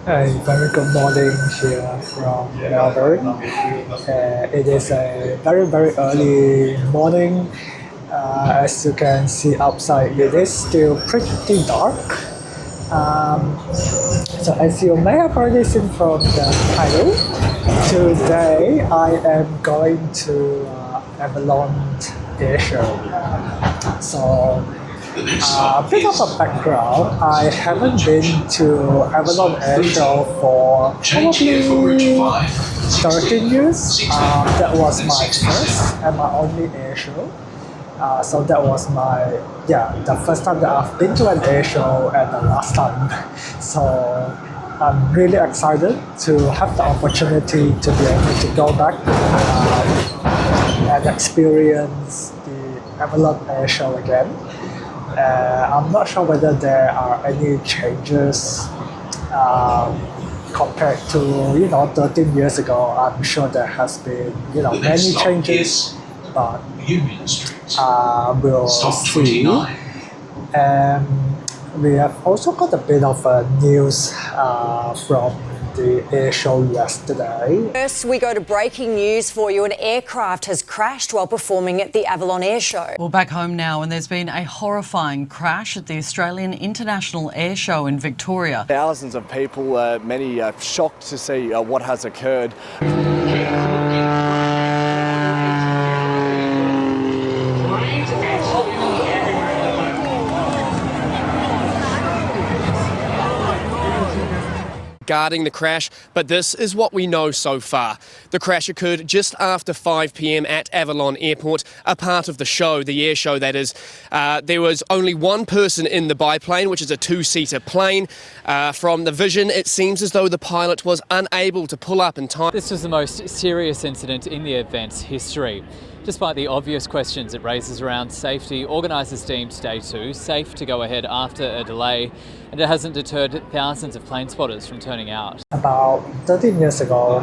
A very good morning here from Melbourne. It is a very early morning. As you can see outside, it is still pretty dark. So as you may have already seen from the title, today I am going to Avalon Airshow. So a bit of a background, I haven't been to Avalon Airshow for probably 13 years. That was my first and my only airshow. So that was the first time that I've been to an airshow and the last time. So I'm really excited to have the opportunity to be able to go back and experience the Avalon Airshow again. I'm not sure whether there are any changes compared to 13 years ago. I'm sure there has been many changes, but we'll see. And we have also got a bit of news from the air show yesterday. First, we go to breaking news for you. An aircraft has crashed while performing at the Avalon Airshow. Well, back home now, and there's been a horrifying crash at the Australian International Airshow in Victoria. Thousands of people, many shocked to see what has occurred. Regarding the crash, but this is what we know so far. The crash occurred just after 5 p.m. at Avalon Airport, a part of the show, the air show that is. There was only one person in the biplane, which is a two-seater plane. From the vision, it seems as though the pilot was unable to pull up in time. This was the most serious incident in the event's history. Despite the obvious questions it raises around safety, organisers deemed day 2 safe to go ahead after a delay, and it hasn't deterred thousands of plane spotters from turning out. About 13 years ago,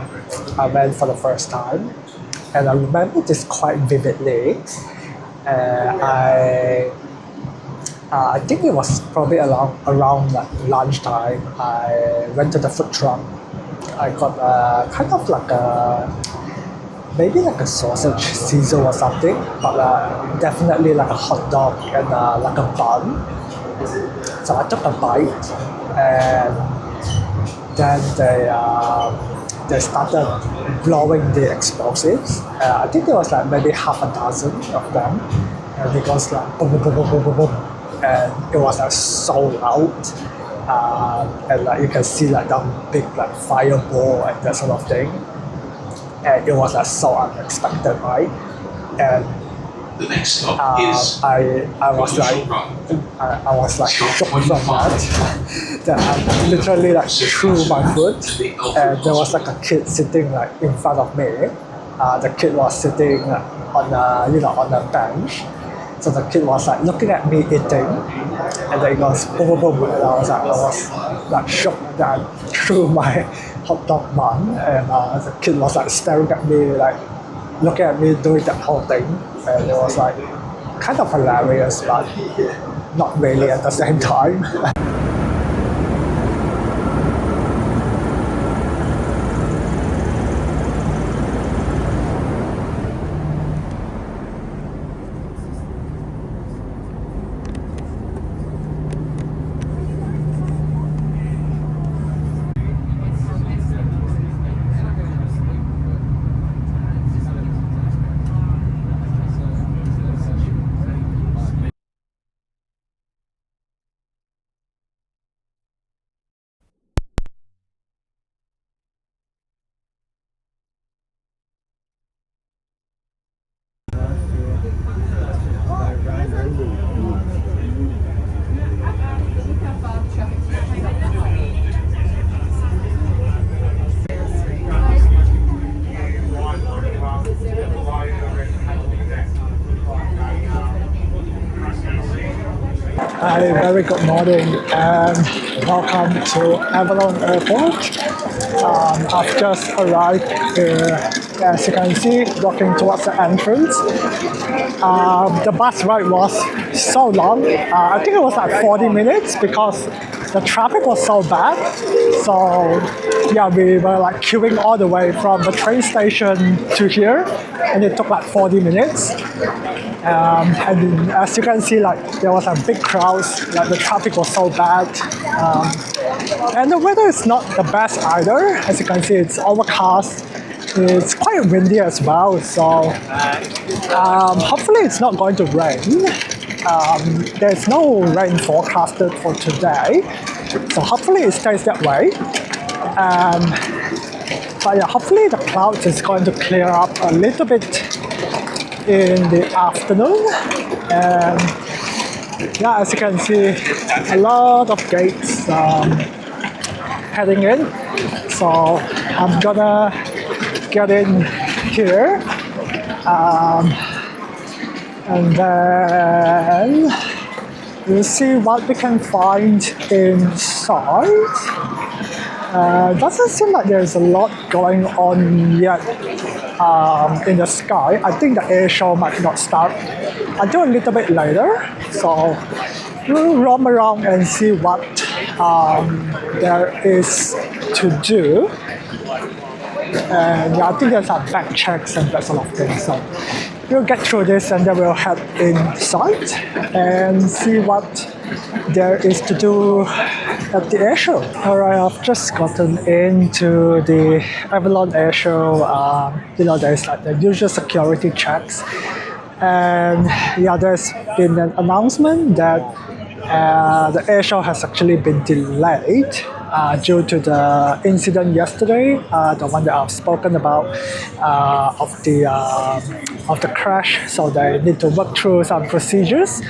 I went for the first time, and I remember this quite vividly. I think it was probably around like lunchtime. I went to the food truck. I got kind of like maybe like a sausage Caesar or something, but definitely like a hot dog and like a bun. So I took a bite, and then they started blowing the explosives. I think there was like maybe half a dozen of them, and it goes like boom, boom, boom, boom, boom, boom, boom, and it was like so loud. And like you can see like that big like fireball and that sort of thing. And it was like so unexpected, right? And the next stop is I was like shocked from that I literally like threw my foot, and there was like a kid sitting like in front of me. The kid was sitting on a bench. So the kid was like looking at me eating, and then it goes boom, boom, boom, and I was like shocked that I threw my hot dog bun, and the kid was like staring at me, like looking at me doing that whole thing, and it was like kind of hilarious, but not really at the same time. Hi, very good morning and welcome to Avalon Airport. I've just arrived here, as you can see, walking towards the entrance. The bus ride was so long. I think it was like 40 minutes because the traffic was so bad. So yeah, we were like queuing all the way from the train station to here, and it took like 40 minutes. And as you can see, like there was a big crowd. Like the traffic was so bad, and the weather is not the best either. As you can see, it's overcast. It's quite windy as well. So hopefully it's not going to rain. There's no rain forecasted for today, so hopefully it stays that way. But yeah, hopefully the clouds is going to clear up a little bit in the afternoon. And yeah, as you can see, a lot of gates heading in. So I'm gonna get in here. And then we'll see what we can find inside. Doesn't seem like there's a lot going on yet in the sky. I think the air show might not start until a little bit later. So we'll roam around and see what there is to do. And yeah, I think there's some back checks and that sort of thing. So we'll get through this and then we'll head inside and see what there is to do at the air show. Alright, I've just gotten into the Avalon Airshow. There's like the usual security checks. And yeah, there's been an announcement that the air show has actually been delayed due to the incident yesterday, the one that I've spoken about of the crash. So they need to work through some procedures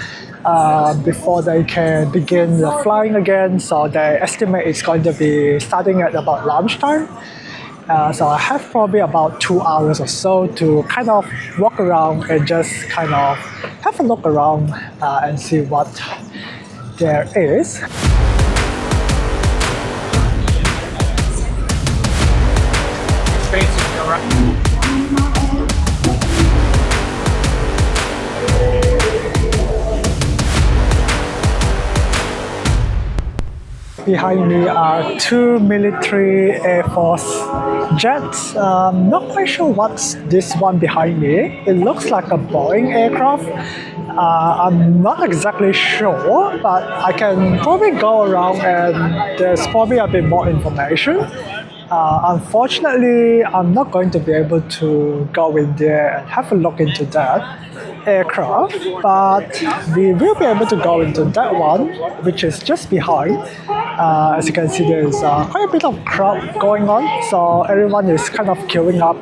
before they can begin the flying again. So they estimate it's going to be starting at about lunchtime. So I have probably about 2 hours or so to kind of walk around and just kind of have a look around and see what there is. Behind me are two military Air Force jets. Not quite sure what's this one behind me. It looks like a Boeing aircraft. I'm not exactly sure, but I can probably go around and there's probably a bit more information. Unfortunately, I'm not going to be able to go in there and have a look into that aircraft, but we will be able to go into that one, which is just behind. As you can see, there's quite a bit of crowd going on, so everyone is kind of queuing up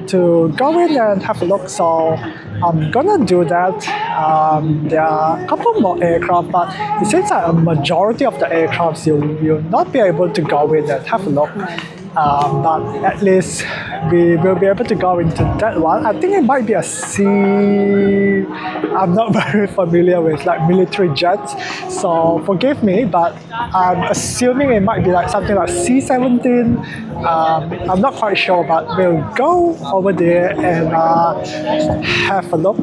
to go in and have a look. So I'm gonna do that. There are a couple more aircraft, but it seems like a majority of the aircrafts you will not be able to go in and have a look. But at least we will be able to go into that one. I think it might be a C. I'm not very familiar with like military jets, so forgive me, but I'm assuming it might be like something like C-17. I'm not quite sure, but we'll go over there and have a look.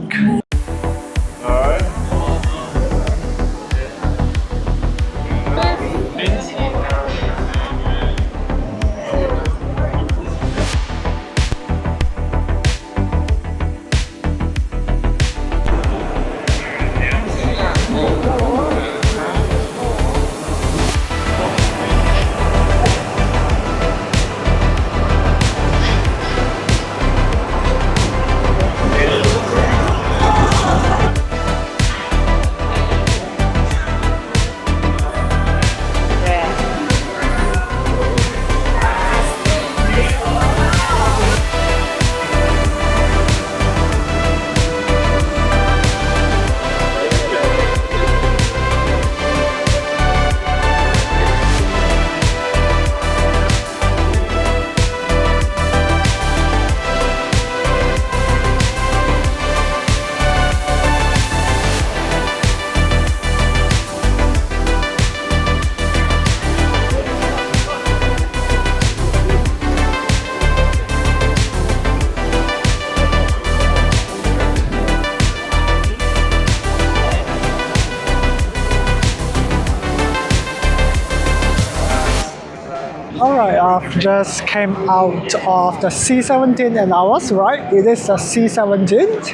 Right, I've just came out of the C-17 and I was right, it is a C-17.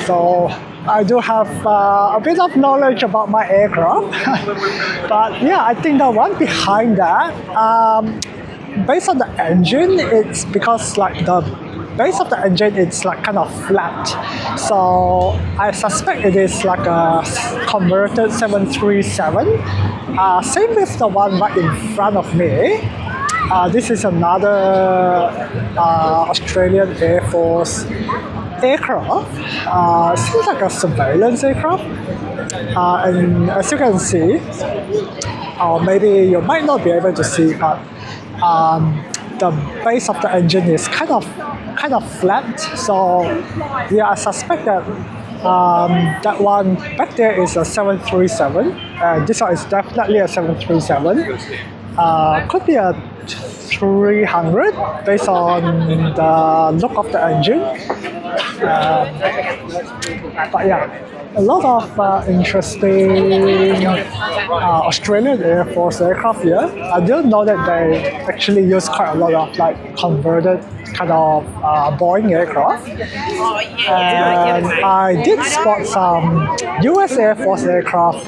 So I do have a bit of knowledge about my aircraft. But yeah, I think the one behind that, based on the engine, it's because like the base of the engine it's like kind of flat. So I suspect it is like a converted 737. Same with the one right in front of me. This is another Australian Air Force aircraft. Seems like a surveillance aircraft. And as you can see, or maybe you might not be able to see, but the base of the engine is kind of flat. So yeah, I suspect that that one back there is a 737. This one is definitely a 737. Could be a 300 based on the look of the engine. But yeah, a lot of interesting Australian Air Force aircraft here. I didn't know that they actually use quite a lot of like converted kind of Boeing aircraft. And I did spot some US Air Force aircraft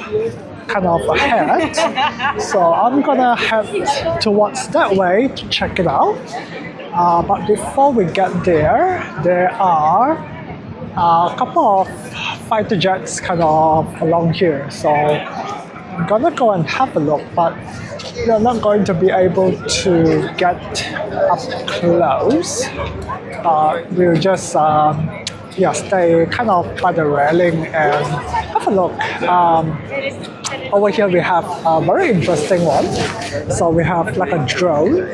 kind of ahead. So I'm gonna head towards that way to check it out. But before we get there, there are a couple of fighter jets kind of along here. So I'm gonna go and have a look, but we're not going to be able to get up close. We'll just stay kind of by the railing and have a look. Over here we have a very interesting one. So we have like a drone.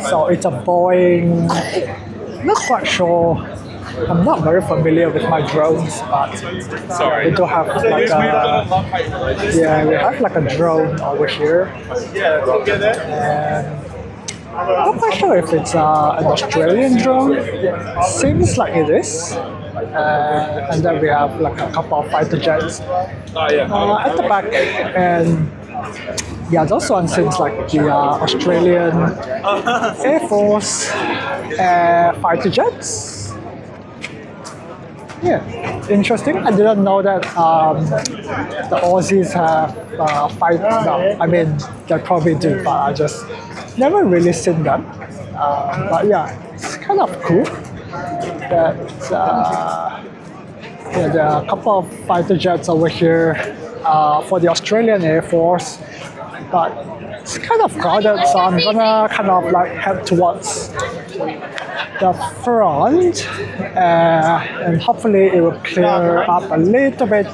So it's a Boeing, not quite sure. I'm not very familiar with my drones, but we do have like we have like a drone over here. And I'm not quite sure if it's an Australian drone. Seems like it is. And then we have like a couple of fighter jets at the back, and yeah, those ones seems like the Australian Air Force fighter jets. Yeah, interesting. I didn't know that the Aussies have fight. No, I mean they probably do, but I just never really seen them. But yeah, it's kind of cool that there are a couple of fighter jets over here for the Australian Air Force, but it's kind of crowded, so I'm gonna kind of like head towards the front, and hopefully it will clear up a little bit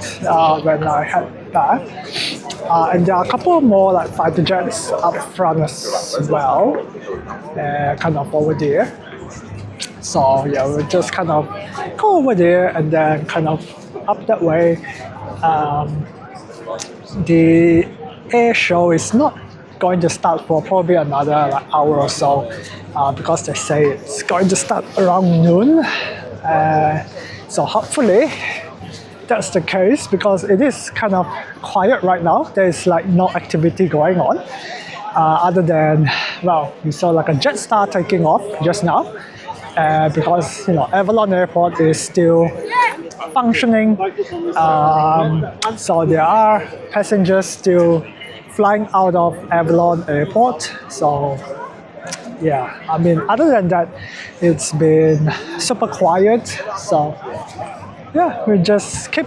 when I head back. And there are a couple more like fighter jets up front as well, kind of over there. So yeah, we'll just kind of go over there and then kind of up that way. The air show is not going to start for probably another like hour or so, because they say it's going to start around noon. So hopefully that's the case, because it is kind of quiet right now. There's like no activity going on, other than, well, we saw like a Jetstar taking off just now. Because Avalon Airport is still functioning, so there are passengers still flying out of Avalon Airport. So yeah, I mean, other than that, it's been super quiet. So yeah, we just keep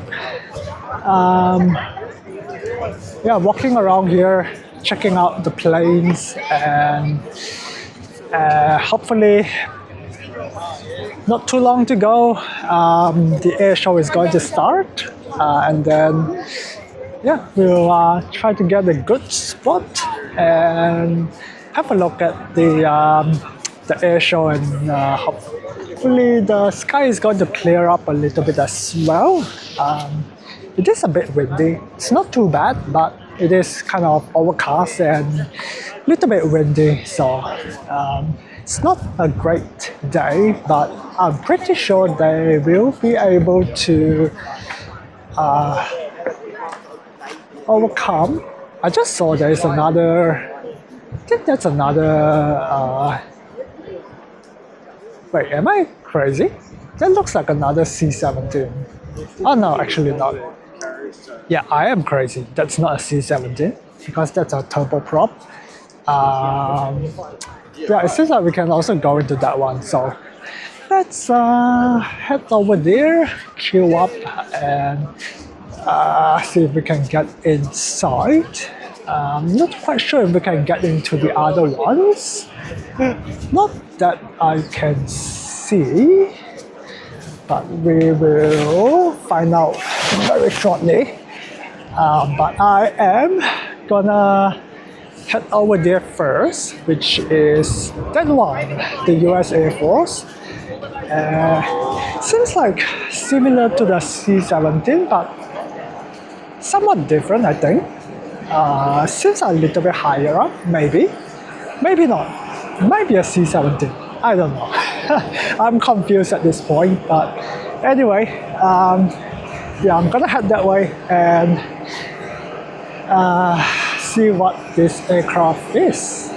walking around here, checking out the planes, and hopefully not too long to go. The air show is going to start, and then yeah, we'll try to get a good spot and have a look at the air show, and hopefully the sky is going to clear up a little bit as well. It is a bit windy. It's not too bad, but it is kind of overcast and a little bit windy, so it's not a great day, but I'm pretty sure they will be able to overcome. I just saw there is another think that's another. Wait, am I crazy? That looks like another C-17. Oh no, actually not. Yeah, I am crazy. That's not a C-17 because that's a turboprop. Yeah, it seems like we can also go into that one. So let's head over there, queue up, and see if we can get inside. I'm not quite sure if we can get into the other ones. Not that I can see, but we will find out very shortly. But I am gonna head over there first, which is that one, the US Air Force. Seems like similar to the C-17, but somewhat different, I think. Seems a little bit higher up, maybe. Maybe not. Maybe a C-17. I don't know. I'm confused at this point, but anyway, yeah, I'm gonna head that way and see what this aircraft is.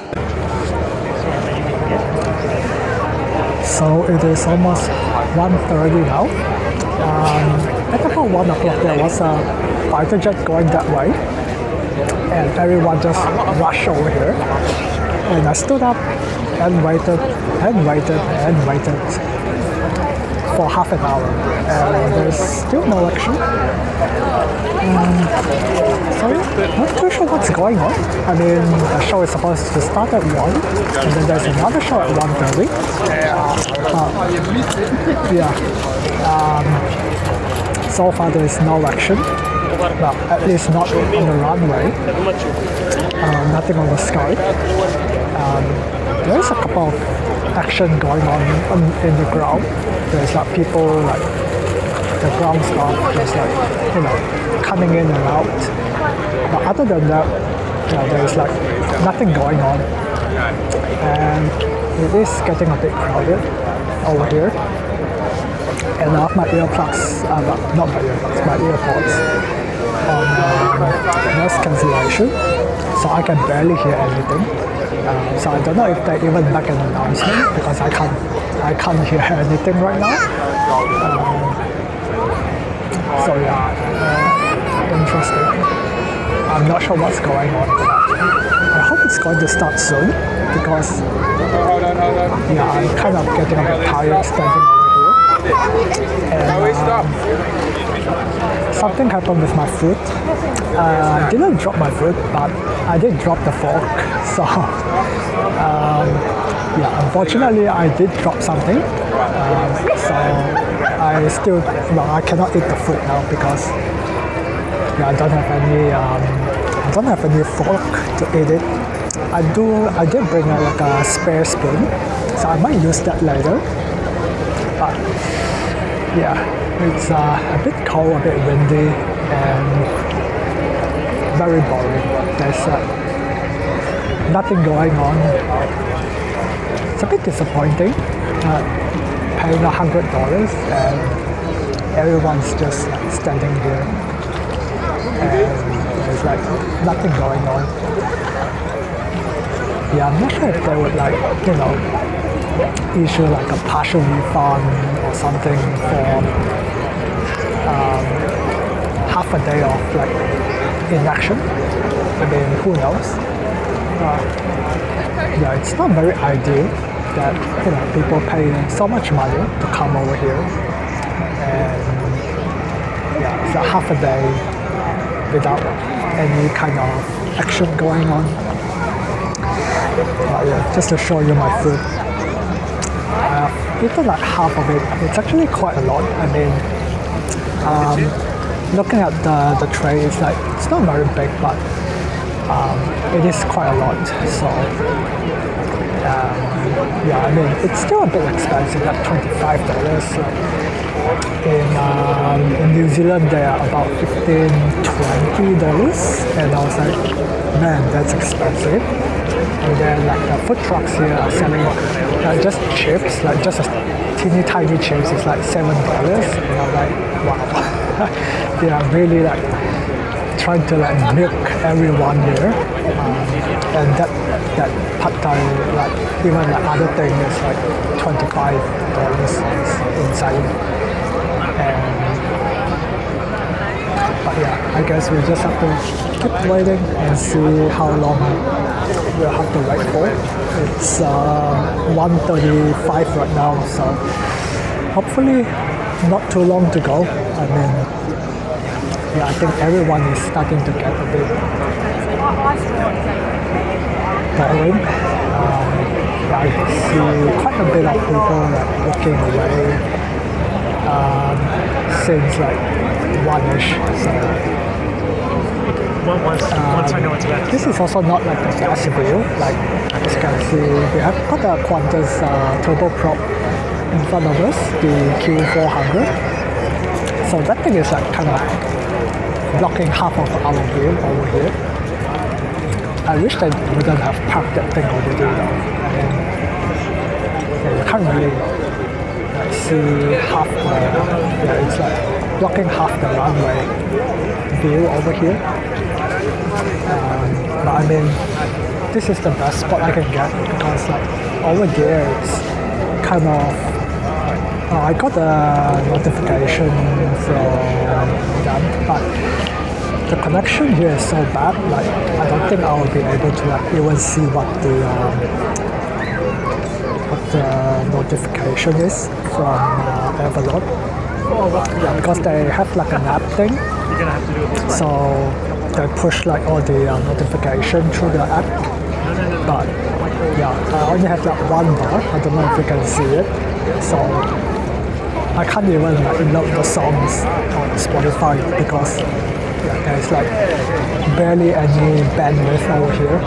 So it is almost 1:30 now. At about 1 o'clock there was a fighter jet going that way, and everyone just rushed over here. And I stood up and waited and waited and waited for half an hour, and there's still no action. So yeah, not too sure what's going on. I mean, the show is supposed to start at 1, and then there's another show at 1:30. Yeah. So far there is no action. Well, at least not on the runway. Nothing on the sky. There's a couple of action going on in the ground. There's like people, like the ground staff, just like, you know, coming in and out. But other than that, there's like nothing going on. And it is getting a bit crowded over here. And I have my earplugs, not my earplugs, my earpods on noise cancellation, so I can barely hear anything. So I don't know if they even make an announcement because I can't hear anything right now. So yeah, interesting. I'm not sure what's going on. I hope it's going to start soon because yeah, I'm kind of getting a bit tired standing over here. And something happened with my foot. I didn't drop my foot, but I did drop the fork. So yeah, unfortunately I did drop something. So I cannot eat the food now because yeah, I don't have any fork to eat it. I did bring like a spare spoon, so I might use that later. But yeah, it's a bit cold, a bit windy, and very boring. There's nothing going on. It's a bit disappointing. Paying $100 and everyone's just standing here, and there's like nothing going on. Yeah, I'm not sure if they would like, you know, issue like a partial refund or something for half a day of like inaction. I mean, who knows? Yeah, it's not very ideal that, you know, people pay so much money to come over here, and yeah, it's a half a day without any kind of action going on. Yeah, just to show you my food. I've eaten like half of it. It's actually quite a lot. I mean, looking at the tray, it's like, it's not very big, but it is quite a lot. So yeah, I mean, it's still a bit expensive, like $25. In New Zealand, they are about $15, $20, and I was like, man, that's expensive. And then like the food trucks here are selling just chips, like just a teeny tiny chips. It's like $7, and I'm like, wow. They are really like trying to like milk everyone here, and that that pad thai, like even the other thing is like $25 inside. But yeah, I guess we just have to keep waiting and see how long we'll have to wait for. It's 1:35 right now, so hopefully not too long to go. I mean, yeah, I think everyone is starting to get a bit boring. I see quite a bit of people like walking away since like 1-ish. So once I know what's about. this is also not like the best view. Like as you can see, we have got a Qantas turboprop in front of us, the Q400. So that thing is like kind of blocking half of our view over here. I wish they wouldn't have parked that thing over there though. I mean, yeah, you can't really like see half the, yeah, it's like blocking half the runway view over here. But I mean, this is the best spot I can get because like over there it's kind of, I got a notification from them, but the connection here is so bad, like I don't think I will be able to like even see what the notification is from Avalon. Yeah, because they have like an app thing, so they push like all the notification through the app. But yeah, I only have like one bar. I don't know if you can see it, so I can't even like load the songs on Spotify because there's like barely any bandwidth over here,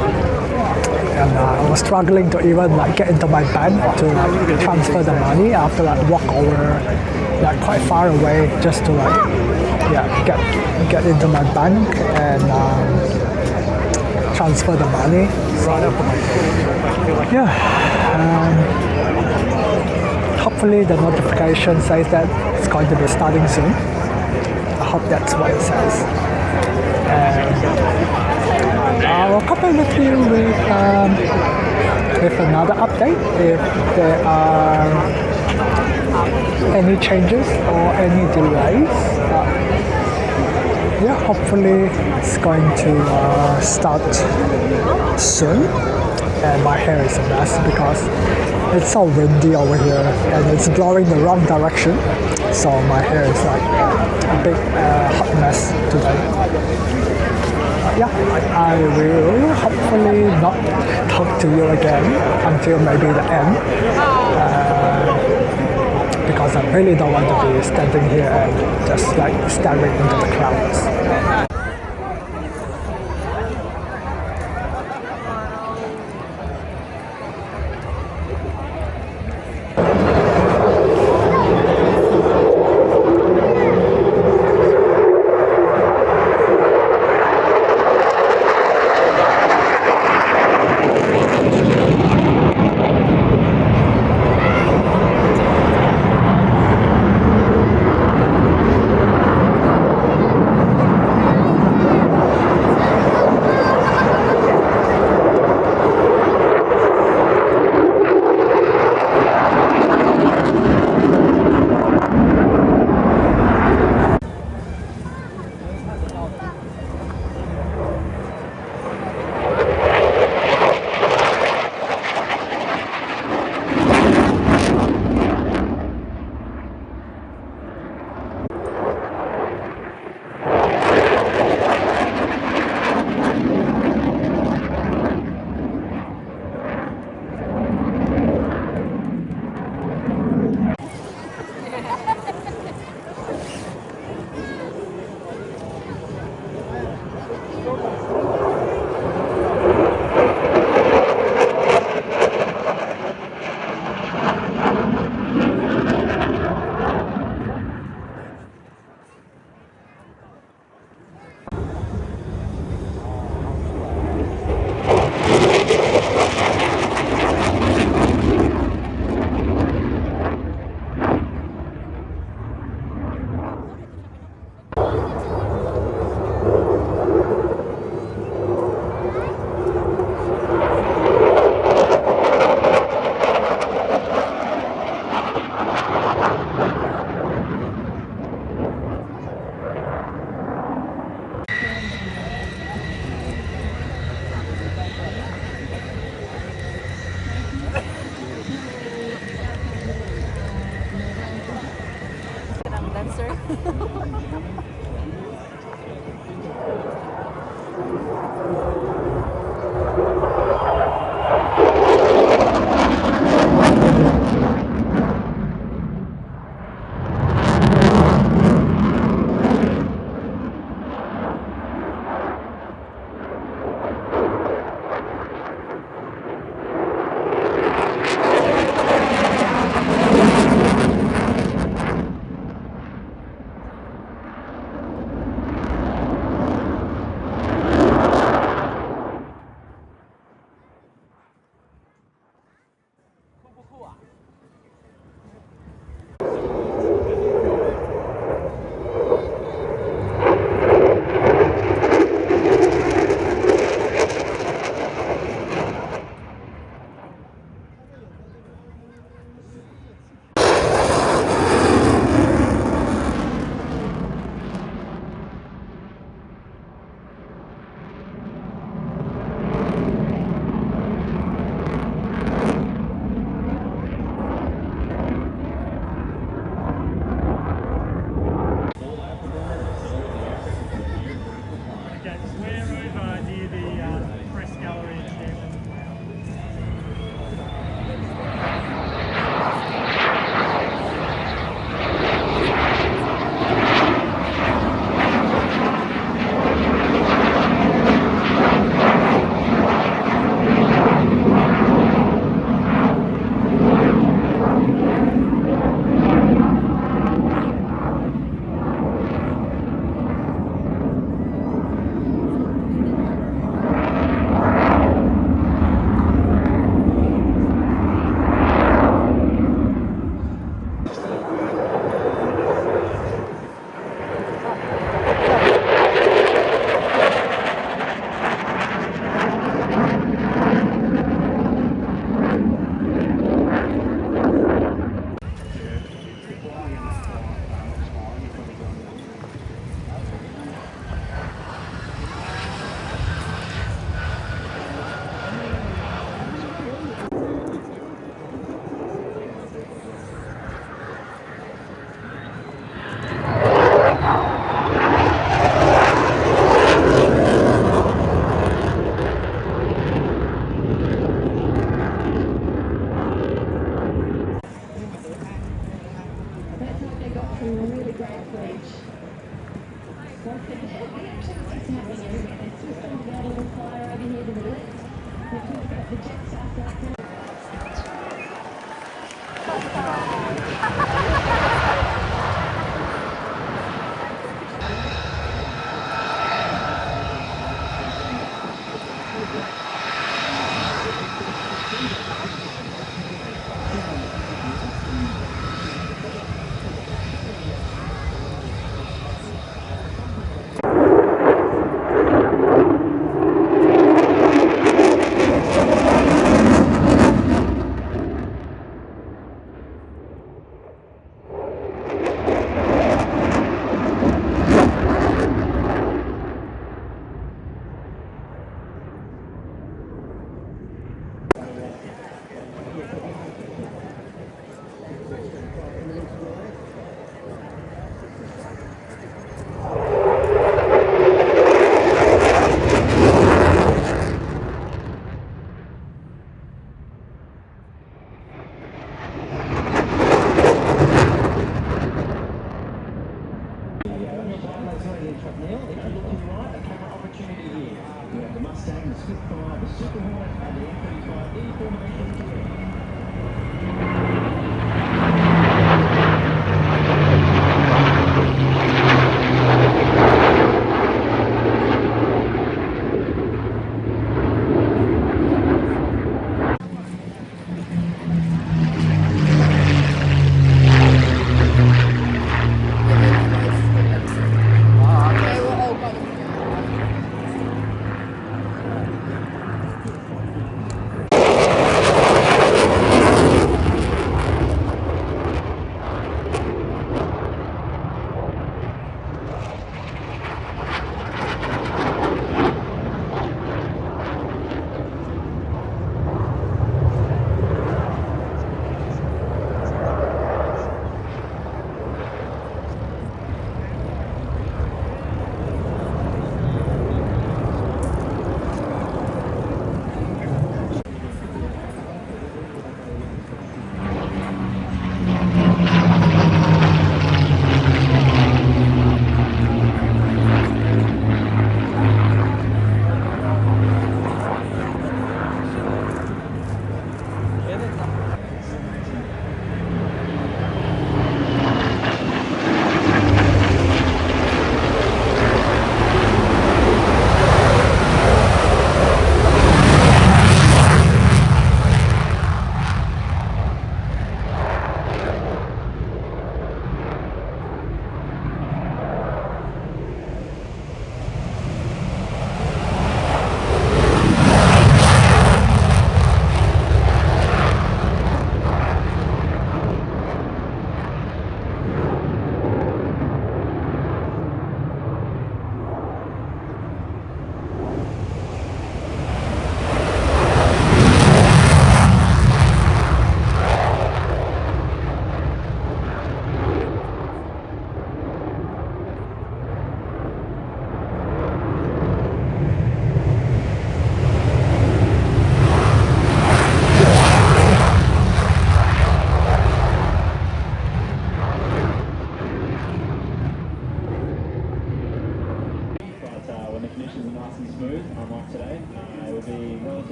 and I was struggling to even like get into my bank to like transfer the money. I have to like walk over like quite far away just to like get into my bank and transfer the money. So, yeah, hopefully the notification says that it's going to be starting soon. I hope that's what it says. I'll come back with you with another update if there are any changes or any delays. Yeah, hopefully it's going to start soon. And my hair is a mess because it's so windy over here and it's blowing the wrong direction. So my hair is like a big hot mess today. Yeah, I will hopefully not talk to you again until maybe the end. Because I really don't want to be standing here and just like staring into the clouds.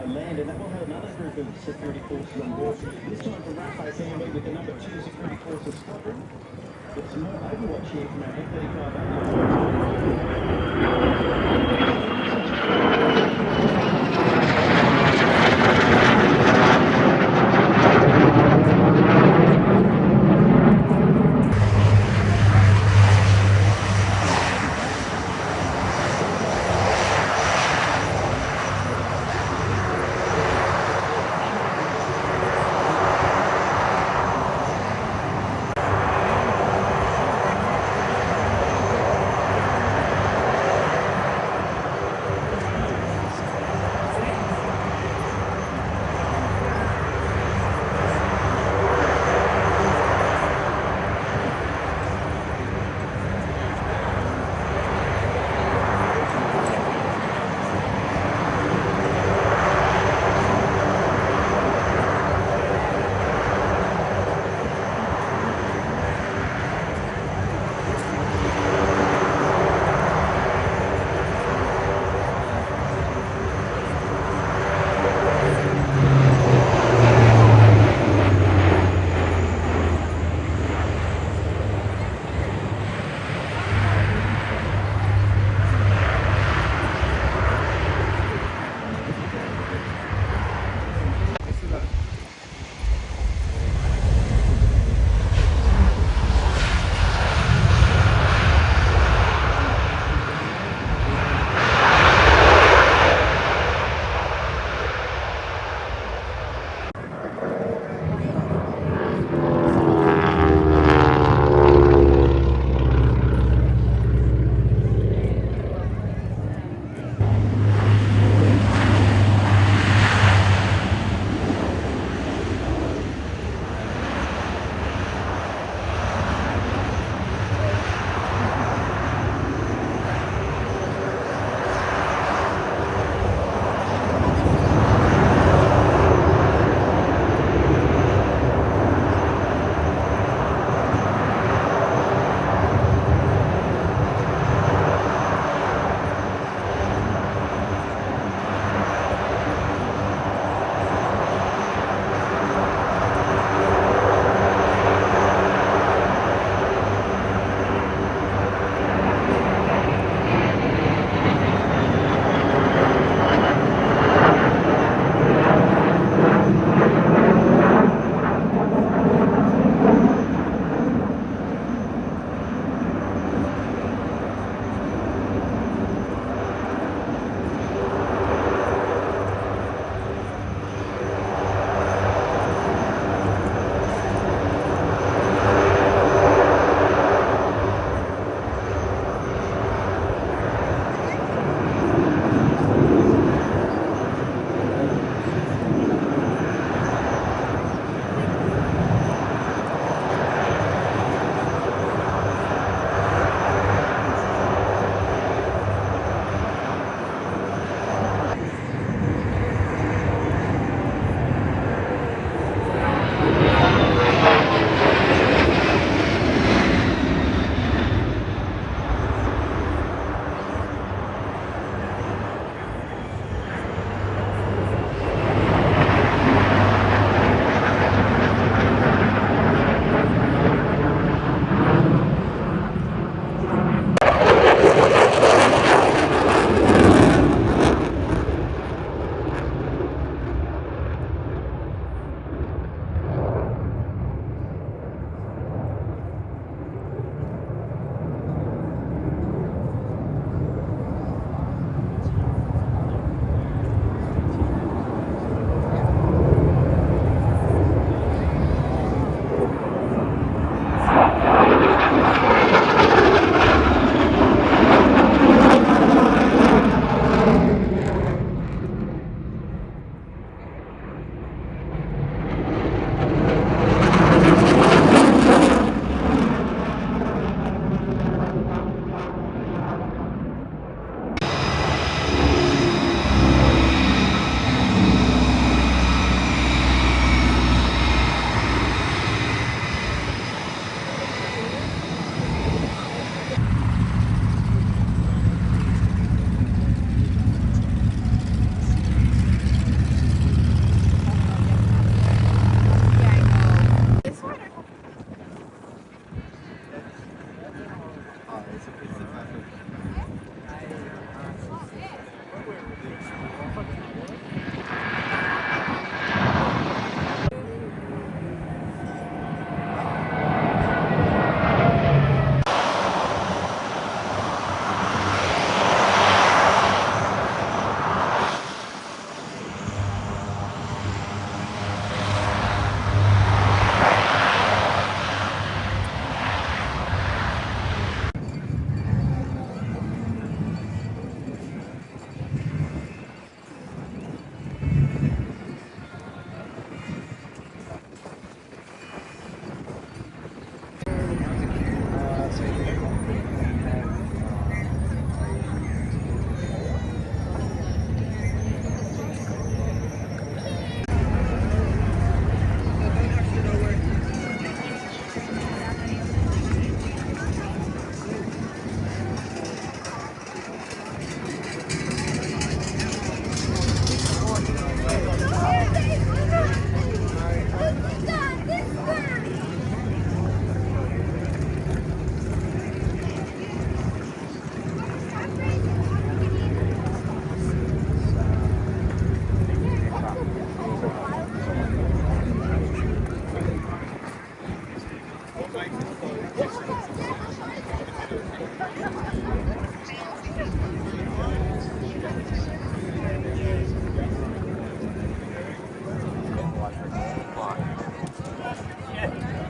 Land, and that will have another group of security forces on board. This time from Rafa's Army with the number 2 security forces squadron. With some more overwatch here from our F-35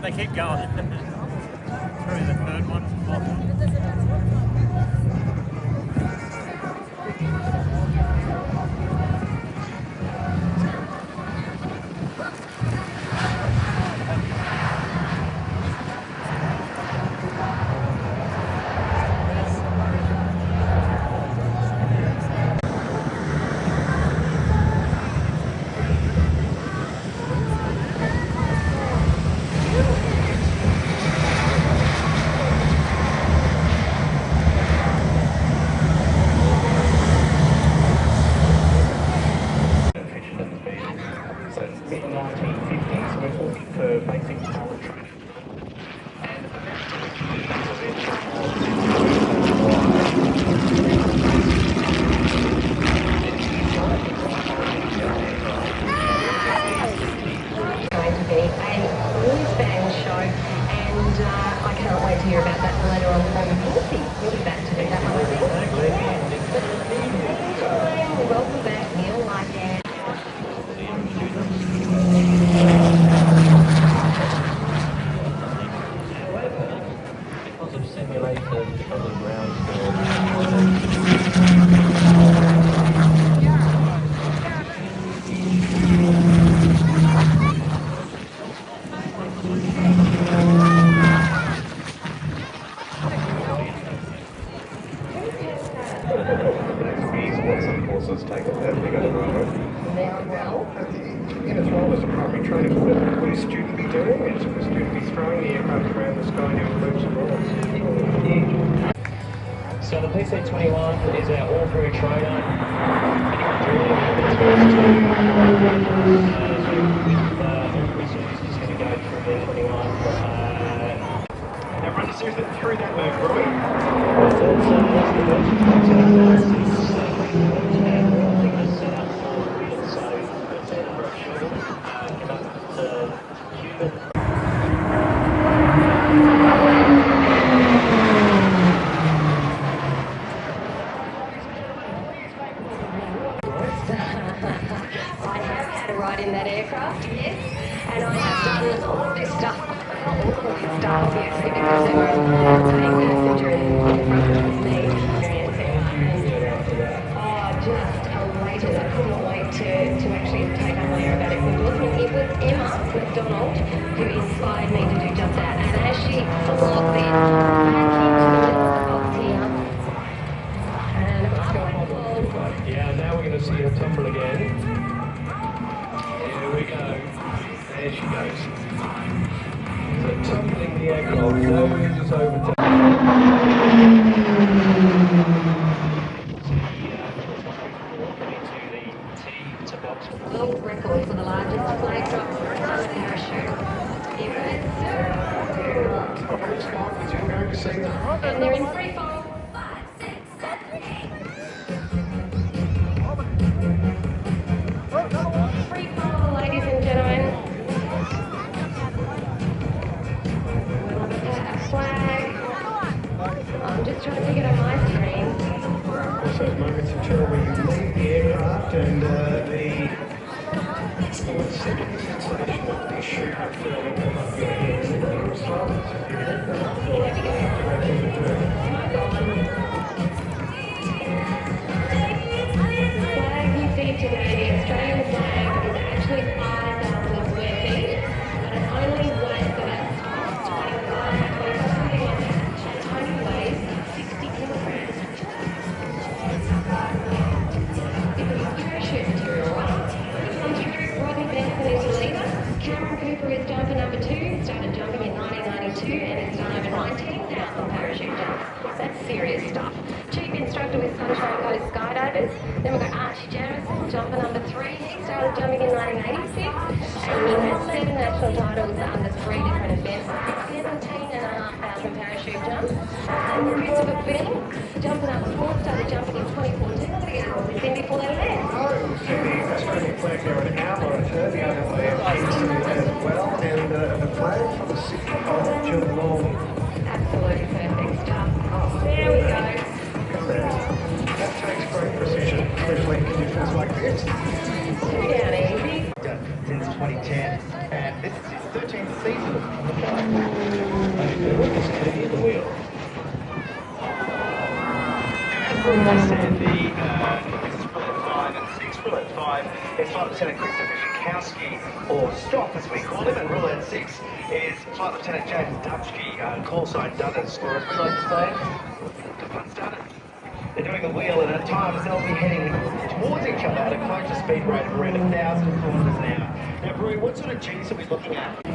They keep going. Probably the third one. So the PC-21 is our all-through trainer. Just going to go through the 21. Now run seriously through that move, Roy. In that aircraft, yes, and I have done all of this stuff, obviously, because they were paying passenger in front of me, just elated. I couldn't wait to actually take up my aerobatic endorsement. It was Emma McDonald who inspired me to do just that, and as she logged in, and up I Yeah, now we're going to see her tumble again. Here we go. There she goes. So tumbling the aircraft, nose over to... World record for the largest flag drop on parachute. And they're in free fall. 5, 6, 7, 8. Free fall, ladies and gentlemen. Flag. I'm just trying to pick it on my screen. Of course, those moments of terror when you leave the aircraft and the second sensation of the chute falling above your head and you're silent. The flag you see today, the Australian flag, is actually 5,000 square feet, but it only weighs about 25 it only weighs 60 kilograms. It's a parachute material, right? It comes through. Rodney Benson is the leader. Cameron Cooper is jumper number 2, started jumping in 1992 and has done over 19,000 parachute jumps. That's serious stuff. Chief instructor with Sunshine Coast Skydivers. Then we've got Archie Jamison, jumper number 3. He started jumping in 1986 and he has 7 national titles under 3 different events. 17,500 parachute jumps. And Christopher Banks, jumper number 4, started jumping in 2014. I'm going to get it all this in before they're there. The Australian flag here at Avalon Airshow, the other flag as well, and the flag from the city of Geelong. Absolutely perfect stuff. There we go. That takes great precision, especially in conditions like this. Two down easy. Since 2010, and this is his 13th season on the flight. And what is Kennedy in the wheel? As Bruce said, this is Roulette 5 and 6. Roulette 5 is Flight Lieutenant Christopher Schikowski, or Stock as we call him, and Roulette 6 is Flight Lieutenant James Dutchke, call sign Dudders, or as we like to say, the fun started. They're doing the wheel, and at times they'll be heading towards each other at a closer speed rate of around 1,000 kilometres an hour. Now, Brew, what sort of Gs are we looking at?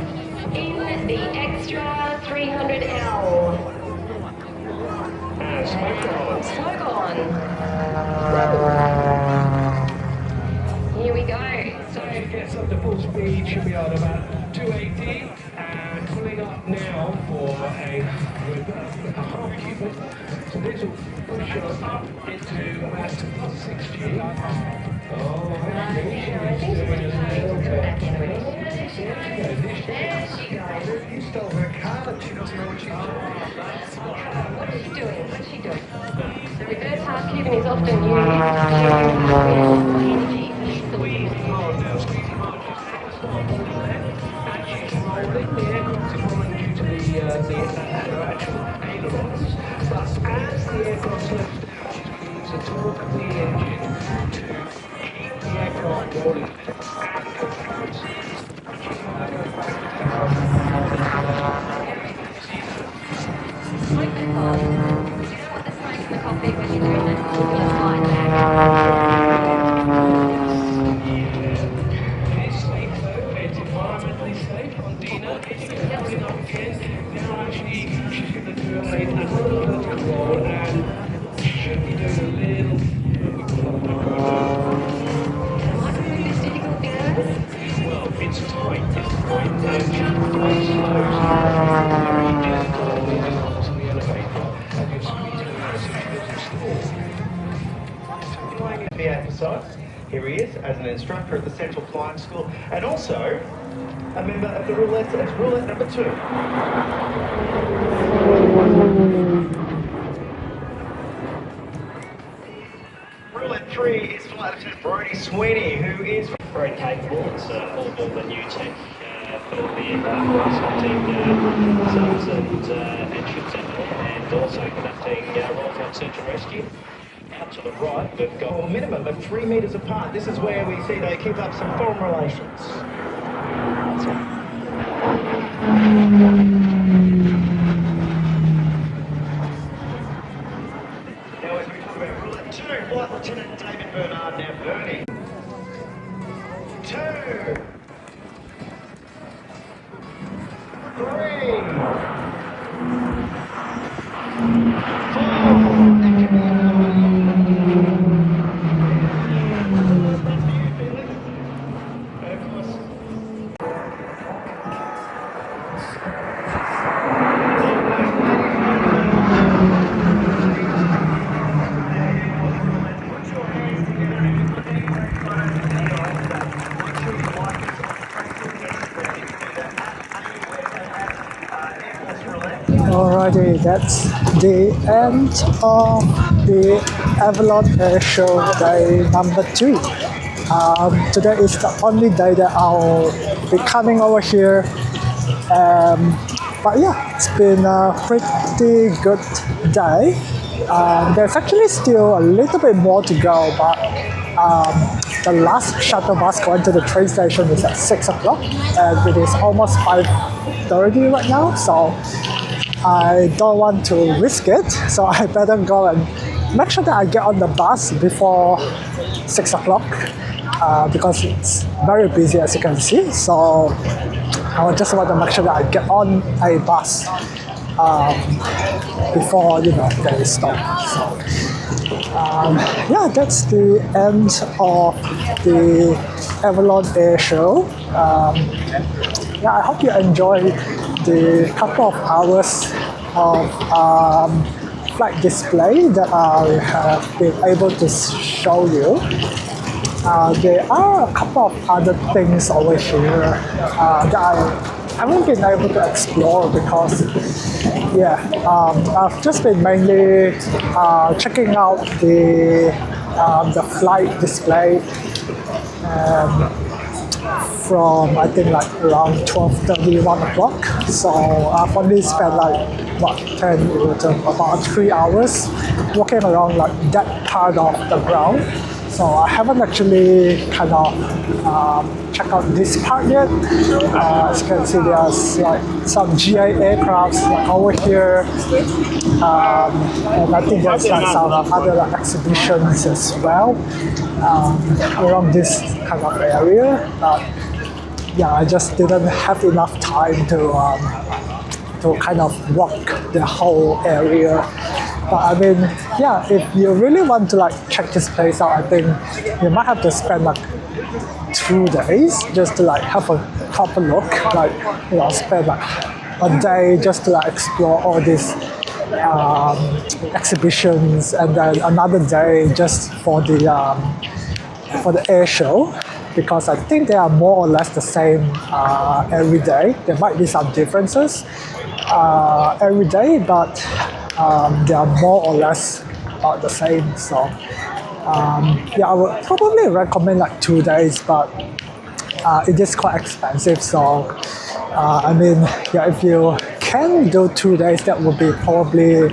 In the extra 300L. Smoke on. Here we go. So it gets up to full speed, should be on about 280, and pulling up now for a half cubit. So this will push us up into about plus 6G. Oh, I think she's doing back in already. There she goes. you stole her car and she doesn't know what she's doing. What is she doing? What's she doing? The reverse half cuban is often used for energy. Squeezing on now, squeezing on. And she's rolling. The aircraft is rolling due to the actual ailerons. But as the aircraft slows down, she's going to use the torque of the engine to keep the aircraft rolling. Smoke the car. You don't want the smoke in the cockpit when you're doing that. You're going to fly back. It's safe though, it's environmentally safe on Dina. It's coming up again. Now actually she's going to do another vertical roll and should be doing a little. Might be the most difficult thing. Well, it's tight, and she's quite slow. Very gentle leading onto the elevator and you're squeezing around so she doesn't stall. So flying in the emphasized. Here he is as an instructor at the Central Flying School and also a member of the Roulettes as Roulette number 2. Roulette 3 is Flight Lieutenant Brodie Sweeney, who is Very capable. It's all of the new tech for the aircraft conducting subs and ships and also conducting roll flight search and rescue. Out to the right, we've got a minimum of 3 metres apart. This is where we see they keep up some foreign relations. Now as we talk about Roulette 2, Flight Lieutenant David Bernard now burning. 2, 3, Alrighty, that's the end of the Avalon Airshow day number 2. Today is the only day that I'll be coming over here. But yeah, it's been a pretty good day. There's actually still a little bit more to go, but the last shuttle bus going to the train station is at 6 o'clock and it is almost 5:30 right now, so I don't want to risk it, so I better go and make sure that I get on the bus before 6 o'clock because it's very busy as you can see, so I just want to make sure that I get on a bus before they stop. So yeah, that's the end of the Avalon Airshow. Yeah, I hope you enjoyed the couple of hours of flight display that I have been able to show you. There are a couple of other things over here that I haven't been able to explore because I've just been mainly checking out the flight display from I think like around 12:30, 1 o'clock. So I've only spent like what 10, 11, about 3 hours walking around like that part of the ground. So I haven't actually kind of checked out this part yet. As you can see, there's like some GA aircrafts like over here, and I think there's like some other like exhibitions as well around this kind of area. But yeah, I just didn't have enough time to kind of walk the whole area. But I mean, yeah, if you really want to like check this place out, I think you might have to spend like 2 days just to like have a proper look. Like, you know, spend like a day just to like explore all these exhibitions, and then another day just for the air show, because I think they are more or less the same every day. There might be some differences every day, but they are more or less about the same. So yeah, I would probably recommend like 2 days, but it is quite expensive. So I mean, yeah, if you can do 2 days, that would be probably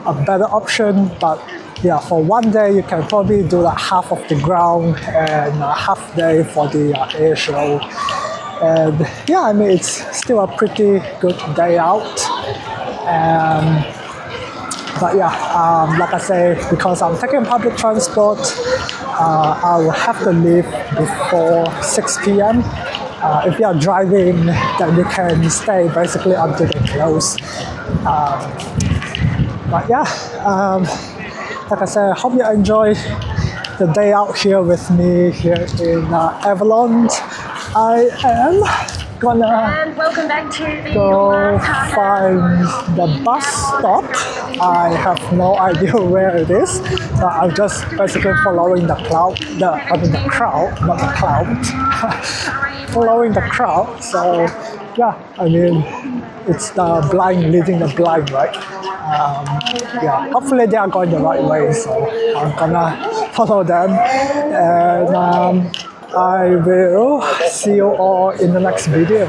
a better option. But yeah, for 1 day you can probably do like half of the ground and half day for the air show. And yeah, I mean, it's still a pretty good day out. But yeah, like I say, because I'm taking public transport, I will have to leave before 6 p.m. If you are driving, then you can stay basically until they close. But yeah, like I said, I hope you enjoy the day out here with me here in Avalon. I am gonna go find the bus stop. I have no idea where it is, but I'm just basically following the crowd, following the crowd. So yeah, I mean, it's the blind leading the blind, right? Yeah, hopefully they are going the right way, so I'm gonna follow them, and I will see you all in the next video.